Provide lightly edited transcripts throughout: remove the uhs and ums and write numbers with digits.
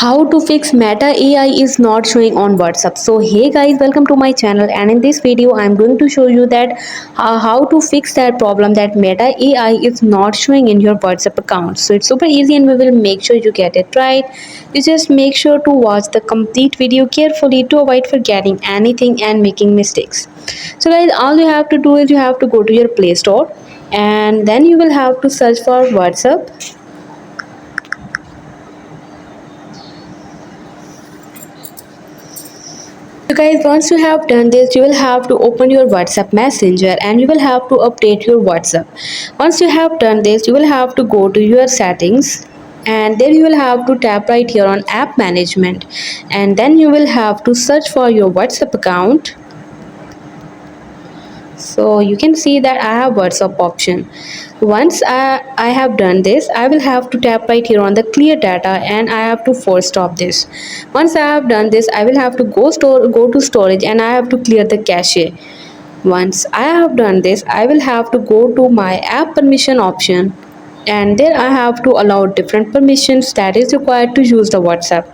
How to fix Meta AI is not showing on WhatsApp. So hey guys, welcome to my channel, and in this video I'm going to show you that how to fix that problem that Meta AI is not showing in your WhatsApp account. So it's super easy and we will make sure you get it right. You just make sure to watch the complete video carefully to avoid forgetting anything and making mistakes. So guys, all you have to do is you have to go to your Play Store, and then you will have to search for WhatsApp. So guys, once you have done this, you will have to open your WhatsApp Messenger and you will have to update your WhatsApp. Once you have done this, you will have to go to your settings, and then you will have to tap right here on app management, and then you will have to search for your WhatsApp account. So you can see that I have WhatsApp option. Once I have done this, I will have to tap right here on the clear data and I have to force stop this. Once I have done this, I will have to go to storage and I have to clear the cache. Once I have done this, I will have to go to my app permission option, and there I have to allow different permissions that is required to use the WhatsApp.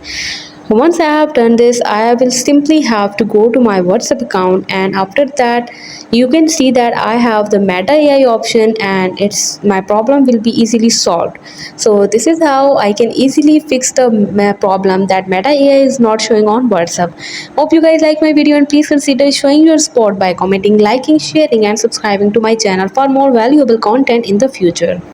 Once I have done this, I will simply have to go to my WhatsApp account, and after that you can see that I have the Meta AI option and it's my problem will be easily solved. So this is how I can easily fix the problem that Meta AI is not showing on WhatsApp. Hope you guys like my video, and please consider showing your support by commenting, liking, sharing and subscribing to my channel for more valuable content in the future.